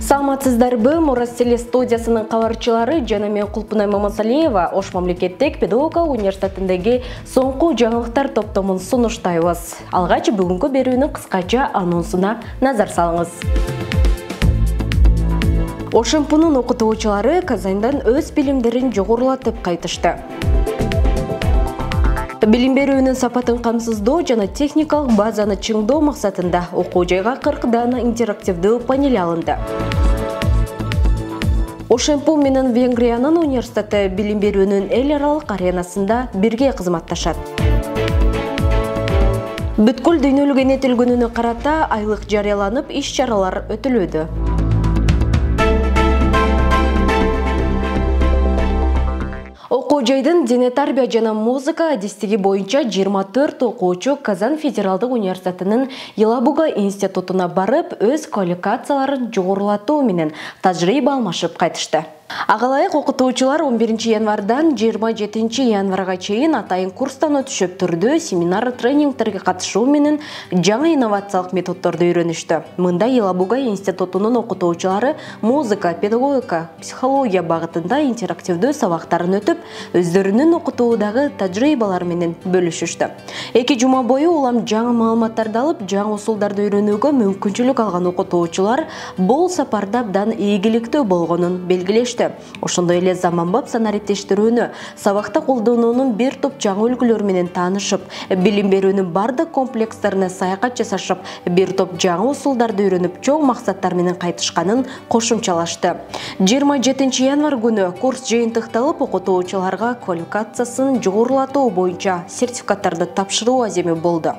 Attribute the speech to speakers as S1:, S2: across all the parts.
S1: Саламатсыздарбы, Мурас телестудиясынын кабарчылары жана мен Кулпунай Мамасалиева Ош мамлекеттик педагогика университетиндеги соңку жаңылыктар топтомун сунуштайбыз. Алгач бүгүнкү берүүнүн кыскача анонсуна назар салыңыз. ОШМПнын окутуучулары Казандан өз билимдерин жогорулатып кайтышты. Билим берүүнүн сапатын камсыздоо жана техникалык базаны чыңдоо максатында окуу жайга 40 дана интерактивдүү панель алынды. ОШМП менен Венгриянын университети билим берүүнүн эл аралык аренасында бирге кызматташат. Бүткүл дүйнөлүк энетил күнүнө карата айлык жарыяланып, иш-чаралар өтүлүүдө. Окуу жайдын дене тарбия жана музыка адистиги боюнча 24 окуучу Казан федералдык университетинин Елабуга институтуна барып, өз квалификацияларын жогорулатуу менен тажрыйба алмашып кайтышты. Агалайык окутуучулар 11 январдан 27 январга чейин атайын курстан өтүшүп түрдүү семинар тренингтерге катышуу менен жаңы инновациялык методдорду үйрөнүштү. Мында Елабуга институтунун окутуучулары музыка, педагогика, психология багытында интерактивдүү сабактарын өтүп, өздөрүнүн окутуудагы тажрыйбалары менен бөлүшүштү. 2 жума бою улам жаңы маалыматтарды алып, жаңы усулдарды үйрөнүүгө мүмкүнчүлүк алган окутуучулар бул сапарда абдан ийгиликтүү болгонун белгилешти. Ошондой эле заманбап санариптештирүүнү, сабакта колдонуунун бир топ жаңы үлгүлөр менен таанышып, билим берүүнүн бардык комплекстерине саякат жасашып, бир топ жаңы усулдарды үйрөнүп, чоң максаттар менен кайтышканын кошумчалашты. 27 январ күнү курс жыйынтыкталып, окутуучуларга квалификациясын жогорулатуу боюнча сертификаттарды тапшыруу аземи болду.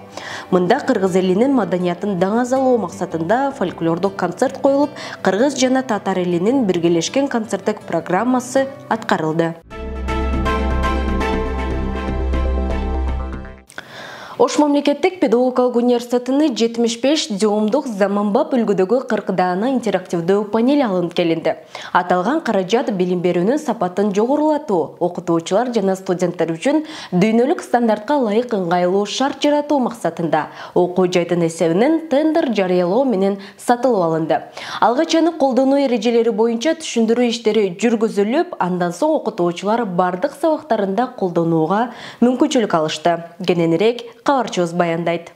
S1: Мында кыргыз элинин маданиятын даңазалоо максатында фольклордук концерт коюлуп, кыргыз жана татар элинин биргелешкен концерттик программасы аткарылды. Ош мамлекеттик педагогикалык университетине 75 дюймдук заманбап үлгүдөгү 40 дана интерактивдүү панель алынып келинди. Аталган каражат билим берүүнүн сапатын жогорулатуу, окутуучулар жана студенттер үчүн дүйнөлүк стандартка ылайык ыңгайлуу шарт жаратуу максатында окуу жайдын эсебинен тендер жарыялоо менен сатылып алынды. Алгач аны колдонуу эрежелери боюнча түшүндүрүү иштери жүргүзүлүп, андан соң окутуучулар бардык сабактарында колдонууга мүмкүнчүлүк алышты. Кененирээк кабарчыбыз баяндайт.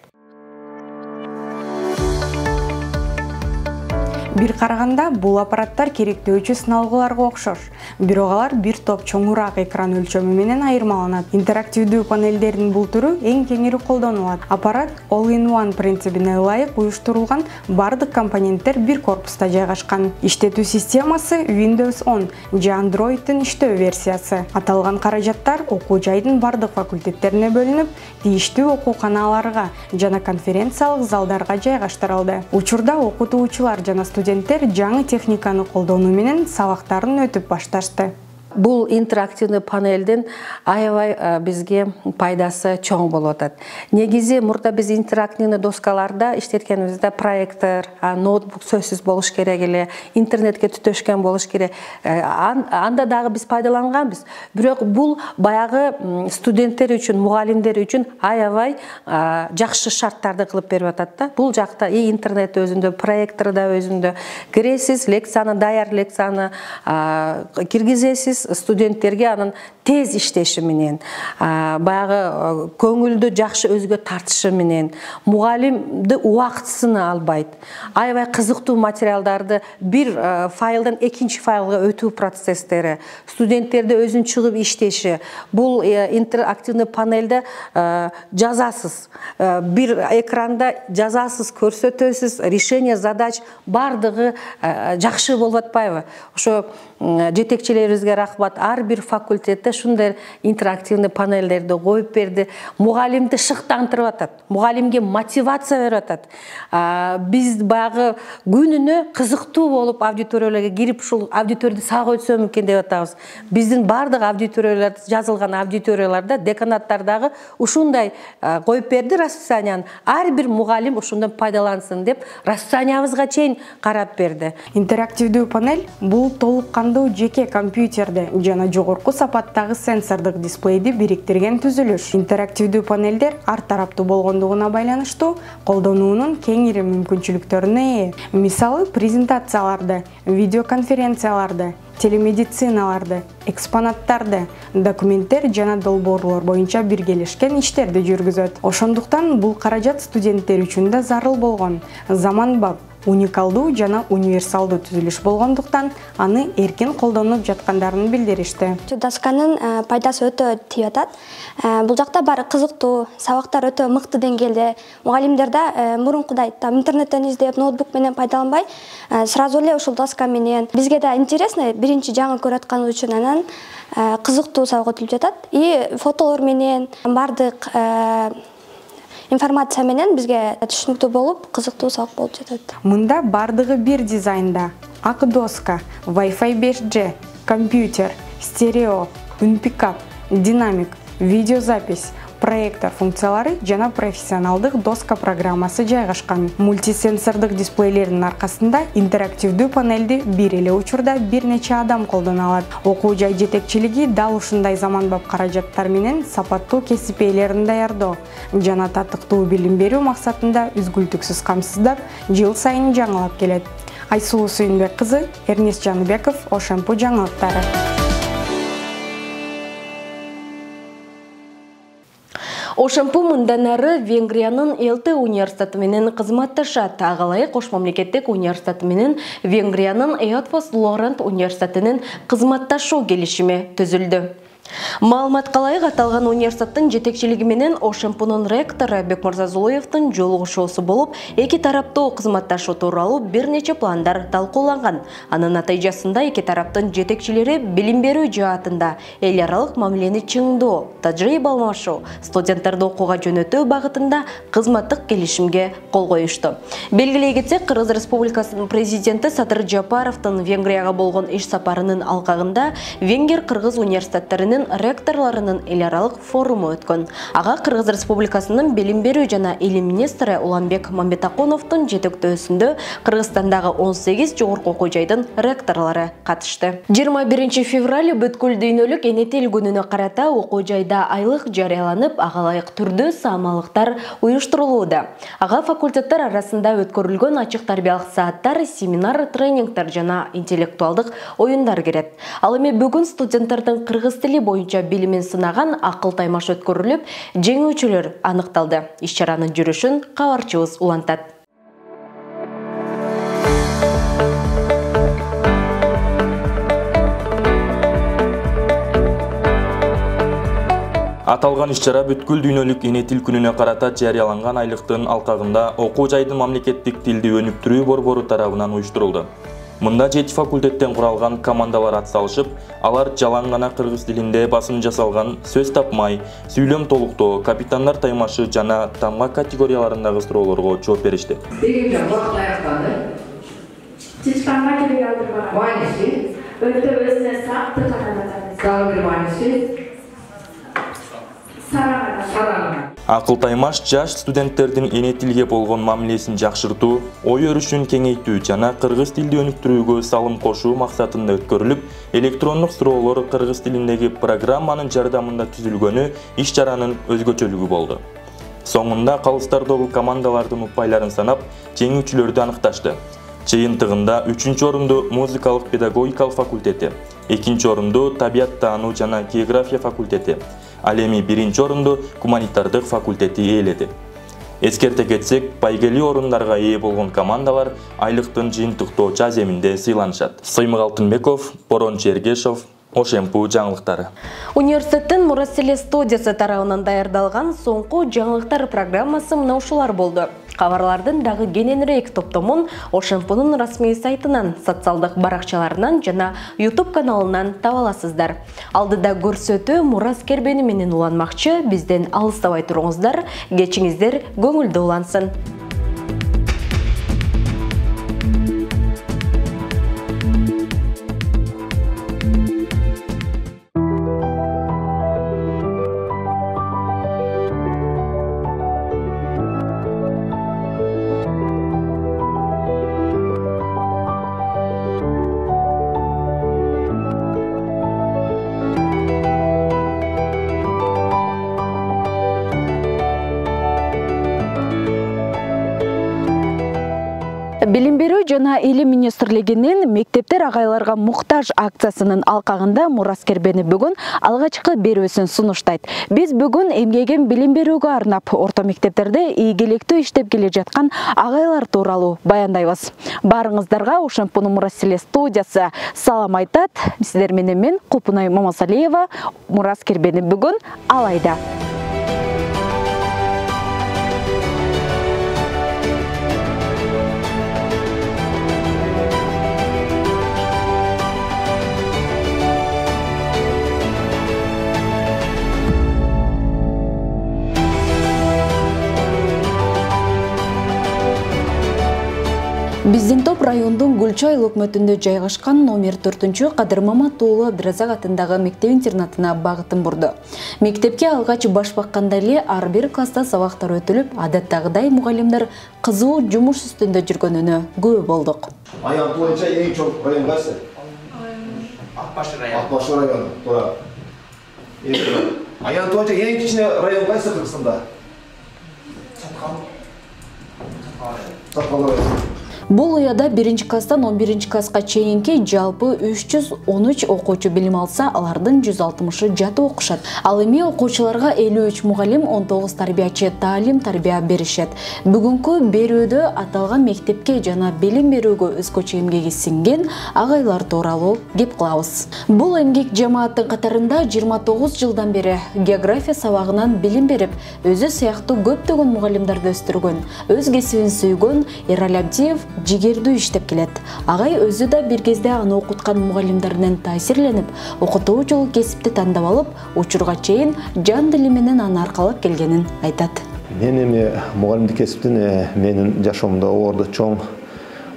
S2: Бир караганда бул аппараттар керектөөчү сыналгыларга окшош. Бирок алар бир топ чоңураак экран өлчөмү менен айырмаланат. Интерактивдүү панелдердин бул түрү эң кеңири колдонулат. Аппарат all-in-one принцибине ылайык уюштурулган, бардык компоненттер бир корпуста жайгашкан. Иштетүү системасы Windows 10 же Android'тин иштөө версиясы. Аталган каражаттар окуу жайдын бардык факультеттерине бөлүнүп, тийиштүү окууканаларга жана конференциялык залдарга жайгаштырылды. Учурда окутуучулар жана студенттер жаңы техниканы колдонуу менен сабактарын өтүп башташты.
S3: Бул интерактивный панелдин аябай бизге пайдасы чоң болуп атат. Негизи мурда биз интерактивный доскаларда иштеткенибизде проектор, ноутбук сөзсүз болуш керек эле, интернетке түтөшкөн болуш керек. Анда дагы биз пайдаланганбыз. Бирок бул баягы студенттер үчүн, мугалимдер үчүн аябай жакшы шарттарды кылып берип атат да. Бул жакта интернет өзүндө, проектор да өзүндө. Киресиз, лекцияны, даяр лекцияны киргизесиз, студенттерге анын тез иштеши менен, баягы көңүлдү жакшы өзгө тартышы менен, мугалимди убактысын албайт. Аябай кызыктуу материалдарды бир файлдан экинчи файлга өтүү процесстери, студенттерди өзүн чыгып иштеши. Бул интерактивный панелде жазасыз, бир экранда жазасыз, көрсөтөсүз, решение задач бардыгы жакшы болуп атпайбы? Ошо жетекчилерибизге рахмат. Ар бир факультетте ушундай интерактивный панелдерди коюп берди. Мугалимди шыктантырып атат. Мугалимге мотивация берип атат. Биз багы күнүнө кызыктуу болуп аудиторияларга кирип ушул аудиторияды сак өтсөм экен деп атабыз. Биздин бардык аудиториялар жазылган аудиторияларда деканаттардагы ушундай коюп берди расписанияны. Ар бир мугалим ушундан пайдалансын деп расписаниябызга чейин карап берди.
S2: Интерактивдүү панель бул толук кандуу жеке компьютерди жана жогорку сапаттагы сенсордук дисплейди бириктирген түзүлүш. Интерактивдүү панелдер ар тараптуу болгондугуна байланыштуу колдонуунун кеңири мүмкүнчүлүктөрүнө ээ. Мисалы, презентацияларды, видеоконференцияларды, телемедициналарды, экспонаттарды, документтер жана долбоорлор боюнча биргелешкен иштерди жүргүзөт. Ошондуктан бул каражат студенттер үчүн да зарыл болгон. Заманбап, уникалдуу жана универсалдуу түзүлүш болгондуктан аны эркин колдонуп жаткандарын билдиришти.
S4: Досканын пайдасы өтө тийип атат. Бул жакта баары кызыктуу, сабактар өтө мыкты деңгээлде. Мугалимдер да мурункудай интернеттен издеп, ноутбук менен пайдаланбай, сразу эле ушул доска менен бизге да интересно, биринчи жаңы көрүп атканыбыз үчүн анан кызыктуу сабак өтүлүп жатат. И фотолор менен бардык информация менен бизге түшүнүктүү болуп, кызыктуу сабак болуп жатат.
S2: Мында бардыгы бир дизайнда: ак доска, Wi-Fi 5G, компьютер, стерео, үн пикап, динамик, видеозапись, проектор функциялары жана профессионалдык доска программасы жайгашкан. Мультисенсордук дисплейлердин аркасында интерактивдүү панелди бир эле учурда бир нече адам колдоно алат. Окуу жай жетекчилиги дал ушундай заманбап каражаттар менен сапаттуу кесип ээлерин даярдоо жана татыктуу билим берүү максатында үзгүлтүксүз камсыздап, жыл сайын жаңылап келет. Айсулуу Сүйүнбек кызы, Эрнест Жаныбеков, Ошемпу жаңылыктары.
S1: Ошемпу мындан ары Венгриянын ЛТ университети менен кызматташат. Агалай Кош мамлекеттик университети менен Венгриянын Эотфос Лорент университетинин кызматташуу келишими түзүлдү. Маалымат калайык, аталган университеттин жетекчилиги менен Ошемпунун ректору Бекмырза Зулуевдин жолугушуусу болуп, эки тараптуу кызматташуу тууралуу бир нече пландар талкууланган. Анын натыйжасында эки тараптын жетекчилери билим берүү жаатында эл аралык мамилени чыңдоо, тажрыйба алмашуу, студенттерди окууга жөнөтүү багытында кызматтык келишимге кол коюшту. Белгилей кетсек, Кыргыз Республикасынын президенти Садыр Жапаровдун Венгрияга болгон иш сапарынын алкагында Венгер-Кыргыз университеттеринин ректорларынын эл аралык форуму өткөн. Ага Кыргыз Республикасынын билим берүү жана илим министри Уланбек Мамбетакуновдун жетектөөсүндө Кыргызстандагы 18 жогорку окуу жайдын ректорлору катышты. 21 февраль бүткүл дүйнөлүк эне тил күнүнө карата окуу жайда айлык жарыяланып, ага ылайык түрдүү саамалыктар уюштурулууда. Ага факультеттер арасында өткөрүлгөн ачык тарбиялык сааттар, семинар, тренингдер жана интеллектуалдык оюндар кирет. Ал эми бүгүн студенттердин кыргыз тили боюнча билимин сынаган акыл таймаш өткөрүлүп, жеңүүчүлөр аныкталды. Иш-чаранын жүрүшүн кабарчыбыз улантат.
S5: Аталган иш-чара бүткүл дүйнөлүк эне тил күнүнө карата жарыяланган айлыктын алкагында окуу жайдын мамлекеттик тилди өнүктүрүү борбору тарабынан уюштурулду. Мында 7 факультеттен куралган командалар атсалышып, алар жалаң гана кыргыз тилинде басым жасалган сөз тапмай, сүйлөм толуктоо, капитандар таймашы жана тамга категорияларындагы суроолорго жооп беришти. Акыл таймаш жаш студенттердин эне тилге болгон мамилесин жакшыртуу, ой өрүшүн кеңейтүү жана кыргыз тилди өнүктүрүүгө салым кошуу максатында өткөрүлүп, электрондук суроолор кыргыз тилиндеги программанын жардамында түзүлгөнү иш-чаранын өзгөчөлүгү болду. Соңунда калыстардагы командалардын упайларын санап, жеңүүчүлөрдү аныкташты. Жыйынтыгында 3-орунду музыкалык педагогикалык факультети, 2-орунду табият таануу жана география факультети, ал эми 1-орунду гуманитардык факультети ээледи. Эскерте кетсек, байгелүү орундарга ээ болгон командалар айлыктын жыйынтыктоо жаземинде сыйланышат. Сыймык Алтынбеков, Борон Чергешов, Ошемпу жаңылыктары.
S1: Университеттин Мураселе студиясы тарабынан даярдалган соңку жаңылыктар программасы мына ушулар болду. Кабарлардын дагы кененирээк топтомун Ошемпунун расмий сайтынан, социалдык баракчаларынан жана YouTube каналынан таба аласыздар. Алдыда көрсөтүү Мурас Кербени менен уланмакчы, бизден алыстабай туруңуздар, кечиңиздер көңүлдүү улансын.
S6: Билим берүү жана илим министрлигинин мектептер агайларга муктаж акциясынын алкагында Мурас Кербени бүгүн алгачкы берүүсүн сунуштайт. Биз бүгүн эмгегин билим берүүгө арнап орто мектептерде ийгиликтүү иштеп келе жаткан агайлар тууралуу баяндайбыз. Баарыңыздарга Ошемпунун Мурас студиясы салам айтат. Сиздер менен мен Купунай Мамасалиева. Мурас Кербени бүгүн алайда. Биздин топ райондун Гүлчай өкмөтүндө жайгашкан номер 4-чү Кадыр Мамат уулу Абдыразак атындагы мектеп-интернатына багытын бурду. Мектепке алгач баш бакканда эле ар бир класста сабактар өтүлүп, адаттагыдай мугалимдер кызуу жумуш үстүндө жүргөнүнө күбө болдук.
S7: Аян боюнча эң чоң район кайсы? Акбаш району. Туура. Аян боюнча эң кичине район кайсы Кыргызстанда? Саткал району.
S6: Бул уяда 1-класстан 11-класска чейинки жалпы 313 окуучу билим алса, алардын 160-ы жаты окушат. Ал эми окуучуларга 53 мугалим, 19 тарбиячы таалим-тарбия беришет. Бүгүнкү берүүдө аталган мектепке жана билим берүүгө өзгөчө эмгеги сиңген агайлар тууралуу кеп кылабыз. Бул эмгек жамааттын катарында 29 жылдан бери география сабагынан билим берип, өзү сыяктуу көптөгөн мугалимдерди өстүргөн, өз кесибин сүйгөн Эраль Абдиев жигердүү иштеп келет. Агай өзү да бир кезде аны окуткан мугалимдеринен таасирленип, окутуу жолу кесипти тандап алып, учурга чейин жан дили менен аны аркалап келгенин айтат.
S7: Мен эми мугалимдик кесиптин менин жашоомдо орду чоң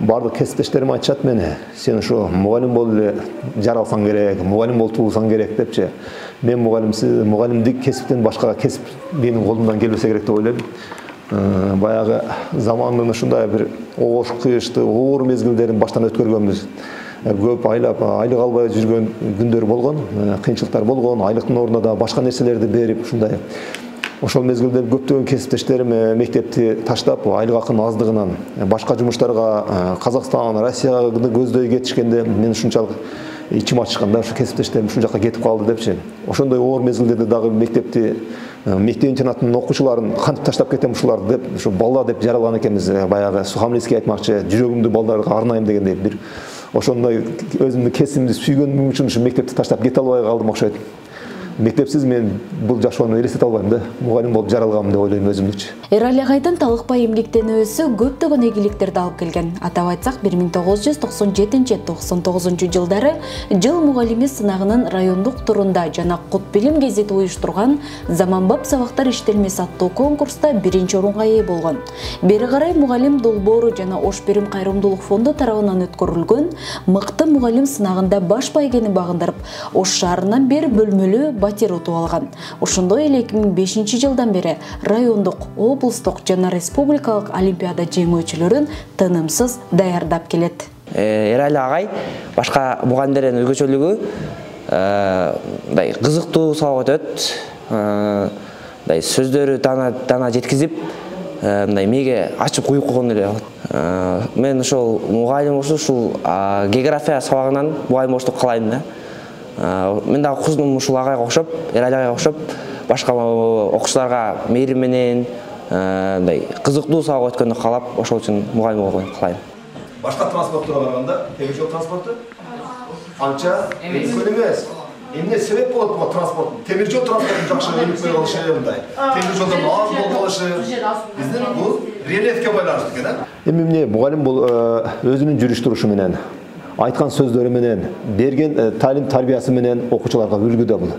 S7: бардык кесиптештерим айтышат мени. Сен ушу мугалим болуп эле жаралсаң керек, мугалим болуп туулсаң керек депчи. Мен мугалимдик кесиптен башка кесип менин колумдан келбесе керек деп ойлойм. Баягы замандын ушундай бир оош кыйыштуу оор мезгилдерин баштан өткөргөнбүз. Көп айлап айлык албай жүргөн күндөр болгон, кыйынчылыктар болгон, айлыктын ордуна да башка нерселерди берип ушундай. Ошол мезгилде көптөгөн кесиптештерим мектепти таштап, айлык акынын аздыгынан башка жумуштарга Казакстан, Россияга көздөй кетишкенде мен ушунчалык ичим ачышканда ушу кесиптештерим ушул жака кетип калды депчи. Ошондой оор мезгилдерде дагы мектеп-интернаттын окуучуларын кантип таштап кетем ушуларды деп, ушу балла деп жаралган экенбиз. Баягы Сухамлийский айтмакчы, жүрөгүмдү балдарга арнайым дегендей бир ошондой өзүмдүн кесибимди сүйгөнүм үчүн ушу мектепти таштап кете албай калдым окшойт. Мектепсиз мен бул жашоону элестете албайм да. Мугалим болуп жаралганмын деп ойлойм өзүмдүчү.
S6: Эраль агайдын талыкпай эмгектенүүсү көптөгөн ийгиликтерди алып келген. Атап айтсак, 1997-99 жылдары жыл мугалими сынагынын райондук турунда жана Кут билим гезити уюштурган Заманбап сабактар иштелмеси аттуу конкурста 1-орунга ээ болгон. Бери карай мугалим долбоору жана Ош Берим кайрымдуулук фонду тарабынан өткөрүлгөн мыкты мугалим сынагында баш байгени багындырып, Ош шаарынан бир бөлмөлүү батир утуп алган. Ошондой эле 2005 жылдан бери райондук, облустук жана республикалык олимпиада жеңүүчүлөрүн тынымсыз даярдап келет.
S8: Эраль агай башка мугалимдерден өзгөчөлүгү кызыктуу сабак өтөт. Сөздөрү тана жеткизип, мээге ачып куюп койгон эле. Мен ошол мугалим ушул география сабагынан мугалим болушту каалайм да. Мен дагы куздум ушул агайга окшоп, Эраль агайга окшоп, башка окуучуларга мейрим менен кызыктуу сабак өткөндү каалап, ошол үчүн мугалим болгонду каалайм.
S7: Башка транспортторго караганда, темир жол транспорту анча көп эмес. Эмне себеп болот бул транспорт? Темир жол транспорту жакшы өнүкпөй калышы мындай. Темир жолдон аз болуп калышы. Биздин бул
S9: рельефке байланыштуу экен.
S7: Эми эмне мугалим бул өзүнүн жүрүш турушу менен, айткан сөздөрү менен, берген талим тарбиясы менен окуучуларга үлгүдө бул.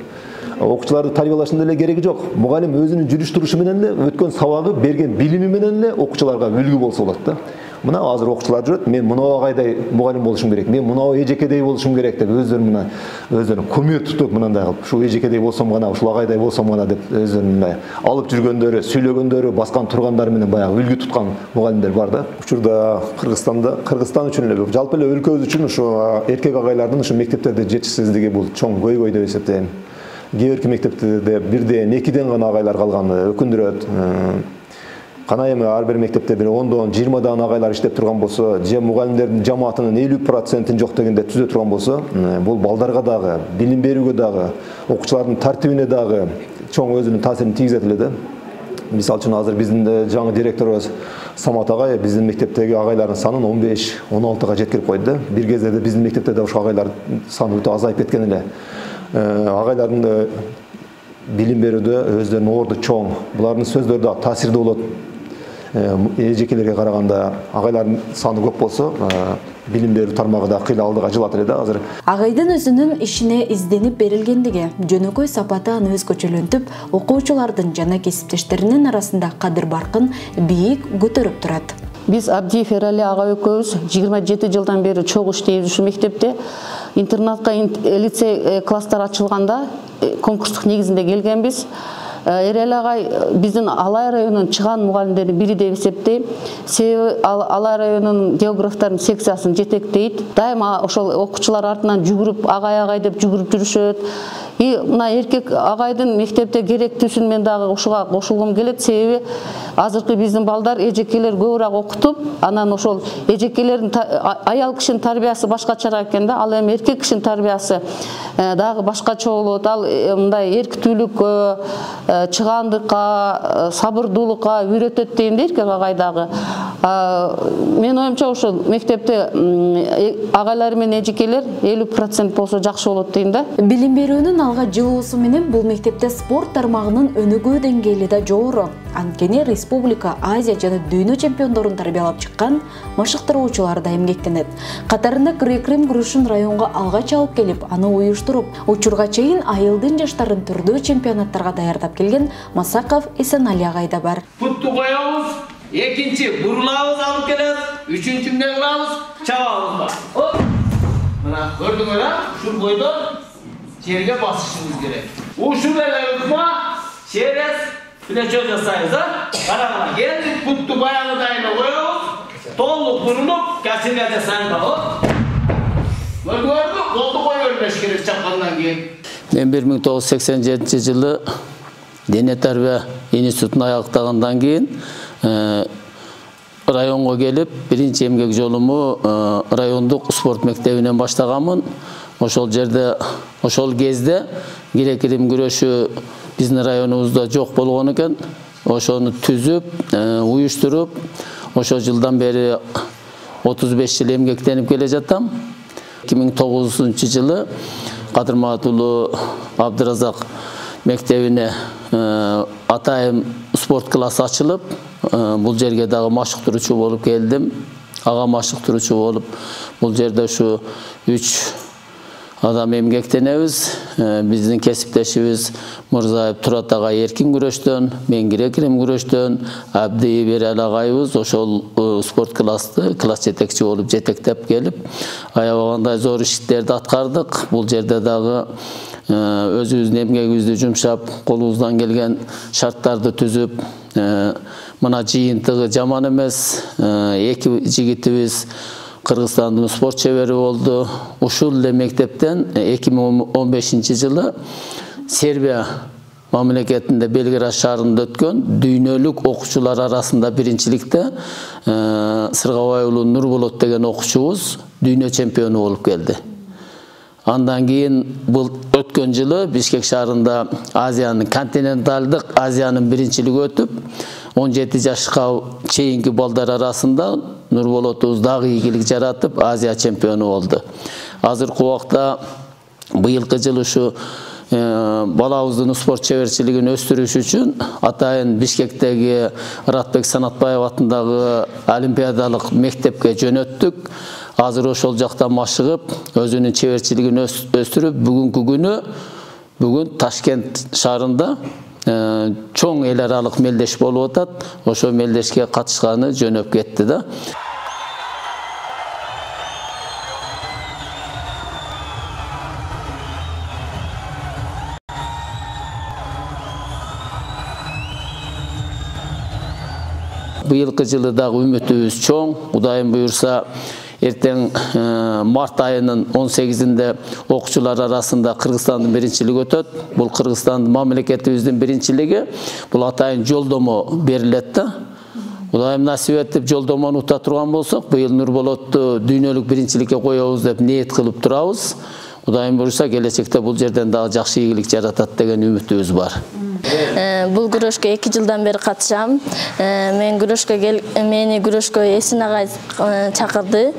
S7: Окуучуларды тарбиялашында эле кереги жок. Мугалим өзүнүн жүрүш турушу менен эле, өткөн сабагы, берген билими менен эле окуучуларга үлгү болсо болот да. Мына азыр окуучулар жүрөт, мен мынау агайдай мугалим болушум керек, мен мынау эжекедей болушум керек деп өздөрүн көмөк тутуп мынандай кылып, ушул эжекедей болсом гана, ушул агайдай болсом гана деп өздөрүн алып жүргөндөрү, сүйлөгөндөрү, баскан тургандары менен баягы үлгү туткан мугалимдер бар да. Учурда Кыргызстан үчүн эле, жалпы эле өлкөбүз үчүн ушу эркек агайлардын ушу мектептерде жетишсиздиги бул чоң көйгөй деп эсептейм. Кээ бирки мектептерде 1ден 2ден гана агайлар калганы өкүндүрөт. Кана эми ар бир мектепте 10дон 20дан агайлар иштеп турган болсо, же мугалимдердин жамаатынын 50%-ин жок дегенде түзө турган болсо, бул балдарга дагы, билим берүүгө дагы, окуучулардын тартибине дагы чоң өзүнүн таасирин тийгизет эле да. Мисал үчүн азыр биздин жаңы директорубуз Самат агай биздин мектептеги агайлардын санын 15-16га жеткирип койду да. Бир кезде биздин мектепте да ушул агайлар саны өтө азайып кеткен эле. Агайлардын билим берүүдө өздөрүнүн орду чоң. Булардын сөздөрү да таасирдүү болот. Эжекелерге караганда агайлардын саны көп болсо, билим берүү тармагы да кыйла алдыга жылат эле да азыр.
S6: Агайдын өзүнүн ишине изденип берилгендиги, жөнөкөй сапаты аны өзгөчөлөнтүп, окуучулардын жана кесиптештеринин арасында кадыр баркын бийик көтөрүп турат.
S10: Биз Абдиев Эрали ага экөөбүз 27 жылдан бери чогуу иштейбиз ушу мектепте. Интернатка лицей класстар ачылганда конкурстук негизинде келгенбиз. Эрали агай биздин Алай районунун чыган мугалимдердин бири деп эсептейм. Себеби Алай районунун географтардын секциясын жетектейт. Дайыма ошол окуучулар артынан жүгүрүп, агай деп жүгүрүп жүрүшөт. И мына эркек агайдын мектепте керектүүсүн мен дагы ушуга кошулгум келет. Себеби азыркы биздин балдар эжекелер көбүрөөк окутуп, анан ошол эжекелердин аял кишинин тарбиясы башкачараак экен да. Ал эми эркек кишинин тарбиясы дагы башкача болот. Ал мындай эрктүүлүккө, чыгандыкка, сабырдуулукка үйрөтөт дейм да эркек агай дагы. Мен оюмча ошол мектепте агайлар менен эжекелер 50% болсо жакшы болот дейм да.
S6: Билим берүүнүн алга жылуусу менен бул мектепте спорт тармагынын өнүгүү деңгээли да жогору. Анткени республика, Азия жана дүйнө чемпиондорун тарбиялап чыккан машыктыруучулар да эмгектенет. Катарында грек-рим күрөшүн районго алгач алып келип, аны уюштуруп, учурга чейин айылдын жаштарын түрдүү чемпионаттарга даярдап келген Масаков Эсенали агай да бар.
S11: Путту коебуз, экинчи бурулабыз алып келебиз, үчүнчү эмне кылабыз? Чабабыз бар. Мына көрдүңөр а? Ушул бойдон жерге басышыбыз керек. Ушул эле ыкма, через плечо жасайбыз, а? Караңыз, келдик путту баягыдай эле коебуз, толук бурулуп, касырга жасаңыз. Көрдүңөрбү? Колду кое бербеш керек чапкандан кийин.
S12: Мен 1987-жылы дене тарбия институтун аяктагандан кийин районго келип, биринчи эмгек жолуму райондук спорт мектебинен баштаганмын. Ошол жерде, ошол кезде грек-рим күрөшү биздин районубузда жок болгон экен. Ошону түзүп, уюштуруп, ошол жылдан бери 35 жыл эмгектенип келе жатам. 2009-жылы Кадырмат уулу Абдыразак мектебине атайым спорт классы ачылып, бул жерге дагы машыктыруучу болуп келдим. Ага машыктыруучу болуп, бул жерде ушу 3 адам эмгектенебиз. Биздин кесиптешибиз Мырзаев Турат агай эркин күрөштөн, мен грек-рим күрөштөн, Абдиев Эрали агайыбыз ошол спорт классты класс жетекчи болуп жетектеп келип, аябагандай зор иштерди аткардык. Бул жерде дагы өзүбүздүн эмгегибизди жумшап, колубуздан келген шарттарды түзүп, мына жыйынтыгы жаман эмес. Эки жигитибиз Кыргызстандын спорт чебери болду. Ушул эле мектептен 2015-жылы Сербия мамлекетинде Белград шаарында өткөн дүйнөлүк окуучулар арасында биринчиликте Сыргабай уулу Нурболот деген окуучубуз дүйнө чемпиону болуп келди. Андан кийин бул өткөн жылы Бишкек шаарында Азиянын континенталдык Азиянын биринчилиги өтүп, 17 жашка чейинки балдар арасында Нурболотубуз дагы ийгилик жаратып Азия чемпиону болду. Азыркы убакта быйылкы жыл ушу балабыздын спорт чеберчилигин өстүрүш үчүн атайын Бишкектеги Ыратбек Санатбаев атындагы олимпиадалык мектепке жөнөттүк. Азыр ошол жакта машыгып, өзүнүн чеберчилигин өстүрүп, бүгүнкү күнү бүгүн Ташкент шаарында чоң эл аралык мелдеш болуп атат. Ошо мелдешке катышканы жөнөп кетти да. Быйылкы жылы дагы үмүтүбүз чоң. Кудайым буйрса, эртең март айынын 18-inde окуучулар арасында Кыргызстандын биринчилиги өтөт. Бул Кыргызстандын мамлекетибиздин биринчилиги. Бул атайын жолдомо берилет да. Кудайым насип этип жолдомону ута турган болсок, быйыл Нурболотту дүйнөлүк биринчиликке коебуз деп ниет кылып турабыз. Кудайым буйрса, келечекте бул жерден дагы жакшы ийгилик жаратат деген үмүтүбүз бар.
S9: Бул күрөшкө 2 жылдан бери катышам. Мени күрөшкө Эсин агай чакырды.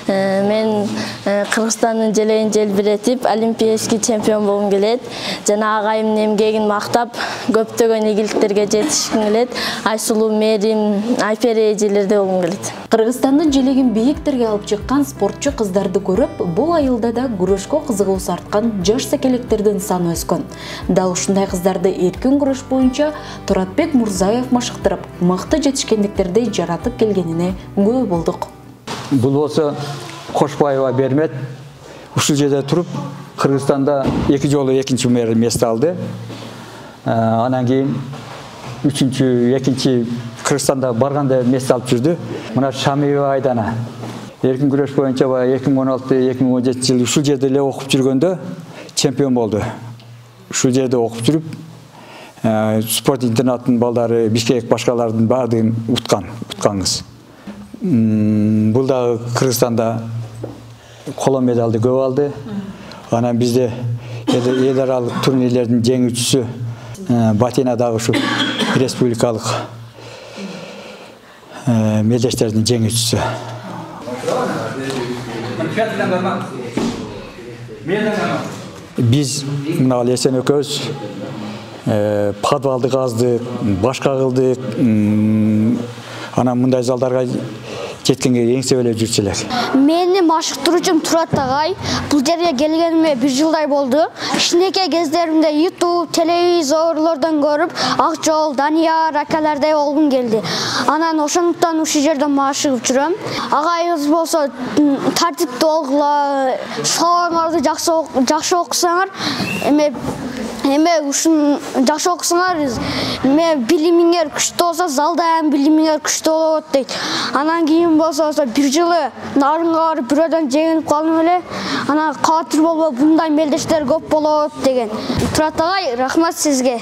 S9: Мен Кыргызстандын желегин желбиретип, олимпийский чемпион болгум келет. Жана агайымдын эмгегин мактап, көптөгөн ийгиликтерге жетишким келет. Айсулуу мээрим, Айпери эжелерде болгум келет.
S6: Кыргызстандын желегин бийиктерге алып чыккан спортчу кыздарды көрүп, бул айылда да күрөшкө кызыгуусу арткан жаш секелектердин саны өскөн. Дал ушундай кыздарды эркин күрөш боюнча Туратбек Мурзаев машыктырып, мыкты жетишкендиктерди жаратып келгенине күбө болдук.
S13: Бул болсо Кошбаева Бермет ушул жерде туруп, Кыргызстанда 2 жолу 2-нчи месте алды. Анан кийин 3-2 Кыргызстанда барганда месте алып жүрдү. Мына Шамиева Айдана эркин күрөш боюнча 2016-2017 жылы ушул жерде эле окуп жүргөндө чемпион болду. Ушул жерде окуп жүрүп, спорт интернаттын балдары Бишкек башкалардын баардыгын утканбыз. Бул дагы Кыргызстанда коло медалды көп алды. Анан бизде эл аралык турнирлердин жеңүүчүсү Батина дагы ушу республикалык медештердин жеңүүчүсү. Биз мына Эсен экөөбүз подвалды каздык, башка кылдык. Анан мындай залдарга жеткенге эңсебелеп жүрчү элек.
S14: Мени машыктыруучум Турат агай. Бул жерге келгениме 1 жылдай болду. Кичинекей кездеримде YouTube, телевизорлордон көрүп, Акжол, Данияр акалардай болгум келди. Анан ошондуктан ушул жерде машыгып жүрөм. Агайыбыз болсо тартиптүү болгула, сабагыңарды жакшы окусаңар, эме ушун жакшы окусаңар, билимиңер күчтүү болсо, залда ham билимиңер күчтүү болот дейт. Анан кийин болсо 1 жылы нарынга барып бирөөдөн жеңилип калдым эле. Анан катыр болбо, мындай мелдештер көп болот деген. Турат агай, рахмат сизге.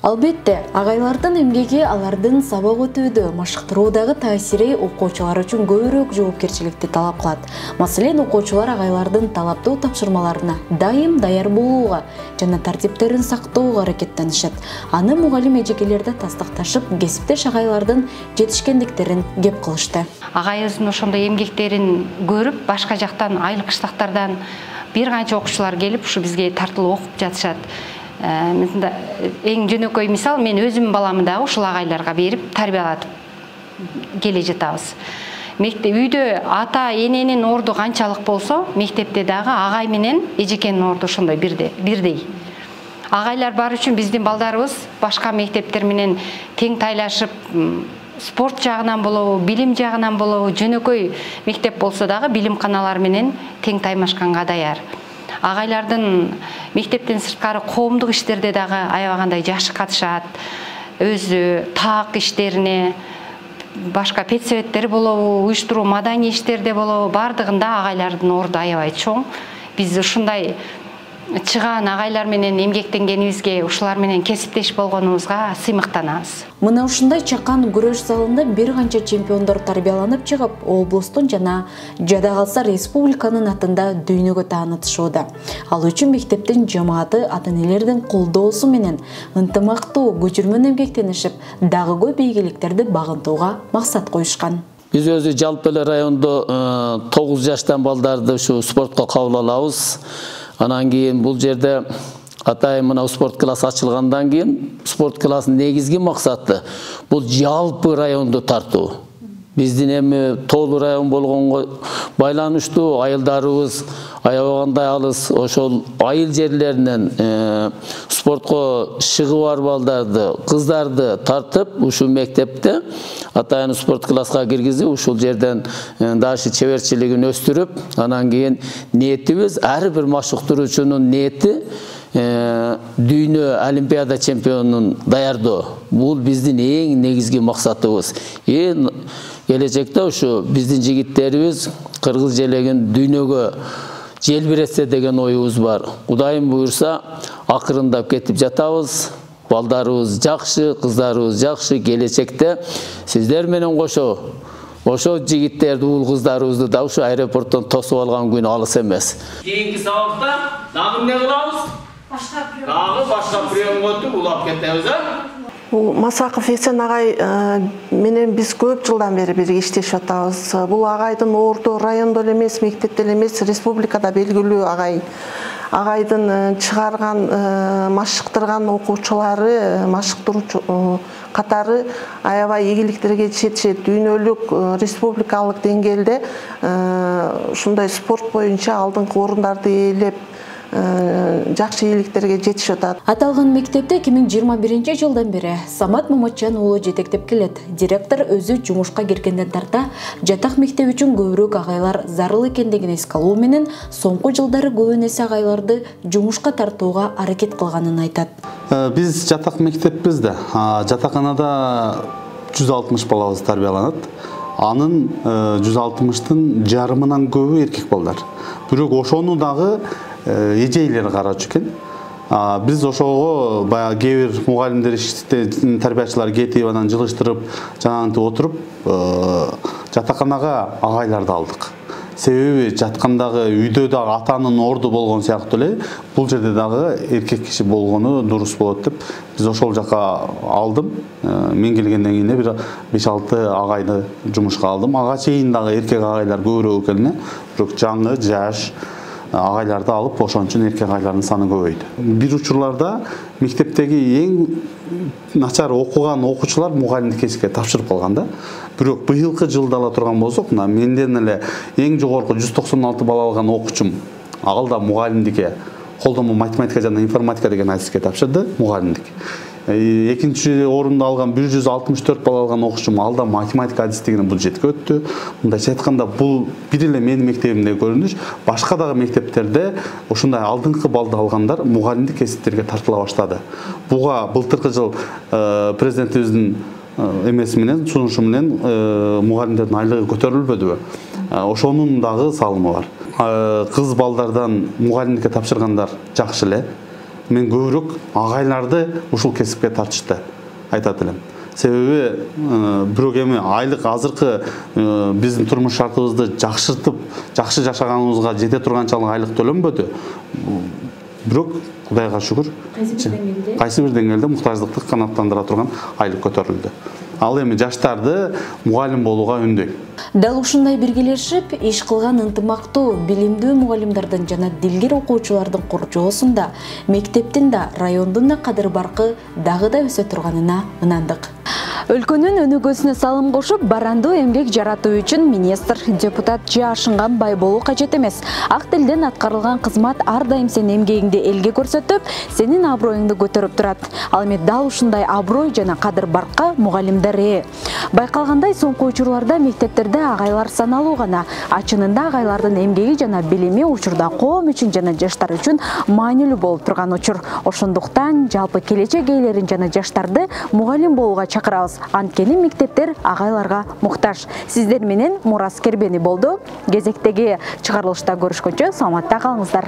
S6: Албетте, агайлардын эмгеги алардын сабак өтүүдө, машыктыруудагы таасири окуучулар үчүн көбүрөөк жоопкерчиликти талап кылат. Маселен, окуучулар агайлардын талаптуу тапшырмаларына дайым даяр болууга жана тартиптерин сактоого аракеттенишет. Аны мугалим эжекелерде тастыкташып, кесиптеш агайлардын жетишкендиктерин кеп кылышты.
S15: Агайыбыздын ошондой эмгектерин көрүп, башка жактан, айыл кыштактардан бир канча окуучулар келип, ушу бизге тартылып окуп жатышат. Эң жөнөкөй мисал, мен өзүм баламды дагы ушул агайларга берип тарбиялатып келе жатабыз. Үйдө ата эненин орду канчалык болсо, мектепте дагы агай менен эжекенин орду ошондой бирдей. Агайлар бар үчүн биздин балдарыбыз башка мектептер менен тең тайлашып, спорт жагынан болобу, билим жагынан болобу, жөнөкөй мектеп болсо дагы билимканалар менен тең таймашканга даяр. Агайлардын мектептен сырткары коомдук иштерде дагы аябагандай жакшы катышат. Өзү таак иштерине, башка педсоветтер болобу, уюштуруу маданий иштерде болобу, бардыгында агайлардын орду аябай чоң. Биз ушундай чыгаан агайлар менен эмгектенгенибизге, ушулар менен кесиптеш болгонубузга сыймыктанабыз.
S6: Мына ушундай чакан күрөш залында бир канча чемпиондор тарбияланып чыгып, облустун жана жада калса республиканын атында дүйнөгө таанытышууда. Ал үчүн мектептин жамааты ата-энелердин колдоосу менен ынтымактуу көчүрмөн эмгектенишип, дагы көп ийгиликтерди багынтууга максат коюшкан.
S12: Биз өзү жалпы эле райондо 9 жаштан балдарды ушу спортко кабыл алабыз. Анан кийин бул жерде атайын мына спорт классы ачылгандан кийин спорт классынын негизги максаты бул жалпы районду тартуу. Биздин эми тоолуу район болгонго байланыштуу айылдарыбыз аябагандай алыс ошол айыл жерлеринен спортко шыгы бар балдарды, кыздарды тартып, ушул мектепте атайын спорт класска киргизип, ушул жерден дашы чеберчилигин өстүрүп, анан кийин ниетибиз ар бир машыктыруучунун ниети дүйнө олимпиада чемпионун даярдоо. Бул биздин эң негизги максатыбыз. Келечекте ушу биздин жигиттерибиз кыргыз желегин дүйнөгө желбиретсе деген оюбуз бар. Кудайым буйрса, акырындап кетип жатабыз. Балдарыбыз жакшы, кыздарыбыз жакшы. Келечекте сиздер менен кошо ошо жигиттерди, уул кыздарыбызды да ушу аэропорттон тосуп алган күн алыс эмес.
S11: Кийинки сабакта дагы эмне кылабыз? Башка прием өтүп улап кетебиз,
S16: Масаков Эсен агай менен биз көп жылдан бери бирге иштешип атабыз. Бул агайдын орто райондо эле эмес, мектепте эле эмес, республикада белгилүү агай. Агайдын чыгарган, машыктырган окуучулары, машыктыруучу катары аябай ийгиликтерге жетишет. Дүйнөлүк, республикалык деңгээлде ушундай спорт боюнча алдыңкы орундарды ээлеп жакшы ийгиликтерге жетишип атат.
S6: Аталган мектепте 2021 жылдан бери Самат Маматжан уулу жетектеп келет. Директор өзү жумушка киргенден тарта жатак мектеп үчүн көбүрөөк агайлар зарыл экендигин эске алуу менен соңку жылдары көбүн эсе агайларды жумушка тартууга аракет кылганын айтат.
S17: Биз жатак мектеппиз да. Жатаканада 160 балабыз тарбияланат. Анын 160-тын жарымынан көбү эркек балдар. Бирок ошону дагы эжейлер карачу экен. Биз ошого баягы кээ бир мугалимдер, тарбиячылар кетип, анан жылыштырып, жанагынтип отуруп, жатаканага агайларды алдык. Себеби жаткандагы үйдө дагы атанын орду болгон сыяктуу эле, бул жерде дагы эркек киши болгону дурус болот деп биз ошол жака алдым. Мен келгенден кийин бир 5-6 агайды жумушка алдым. Ага чейин дагы эркек агайлар көбүрөөк экенине, бирок жаңы, жаш агайларды алып, ошон үчүн эркек агайлардын саны көбөйдү. Бир учурларда мектептеги эң начар окуган окуучулар мугалимдик кесипке тапшырып калган да. Бирок быйылкы жылда ала турган болсок, менден эле эң жогорку 196 бала алган окуучум алда мугалимдикке, колдонмо математика жана информатика деген адиске тапшырды, мугалимдик. Экинчи орунду алган 164 бала алган окуучум алда математика адистигинин бюджетке өттү. Мындайча айтканда, бул бир эле менин мектебимде көрүнүш, башка дагы мектептерде ушундай алдыңкы балды алгандар мугалимдик кесиптерге тартыла баштады. Буга былтыркы жыл президентибиздин эмеси менен, сунушу менен мугалимдердин айлыгы көтөрүлбөдүбү? Ошонун дагы салымы бар. Кыз балдардан мугалимдикке тапшыргандар жакшы эле. Мен көбүрөөк агайларды ушул кесипке тартышты айтат элем. Себеби бирок эми айлык азыркы биздин турмуш шартыбызды жакшыртып, жакшы жашаганыбызга жете турганчалык айлык төлөнбөдү. Бирок Кудайга шүгүр, кайсы бир деңгээлде муктаждыкты канааттандыра турган айлык көтөрүлдү. Ал эми жаштарды мугалим болууга үндөйм.
S6: Дал ушундай биргелешип, иш кылган ынтымактуу, билимдүү мугалимдардын жана дилгер окуучулардын курчоосунда мектептин да, райондун да кадыр баркы дагы да өсө турганына ынандык. Өлкөнүн өнүгүүсүнө салым кошуп, барандуу эмгек жаратуу үчүн министр, депутат же ашынган бай болуу кажет эмес. Ак тилден аткарылган кызмат ар дайым сенин эмгегиңди элге көрсөтүп, сенин аброюңду көтөрүп турат. Ал эми дал ушундай аброй жана кадыр баркка мугалимдер ээ. Байкалгандай соңку учурларда мектептерде агайлар саналуу гана. Ачынында агайлардын эмгеги жана билими учурда коом үчүн жана жаштар үчүн маанилүү болуп турган учур. Ошондуктан жалпы келечек ээлерин жана жаштарды мугалим болууга чакырабыз. Анткени мектептер агайларга муктаж. Сиздер менен Мурас Кербени болду. Кезектеги чыгарылышта көрүшкөнчө саламатта калыңыздар.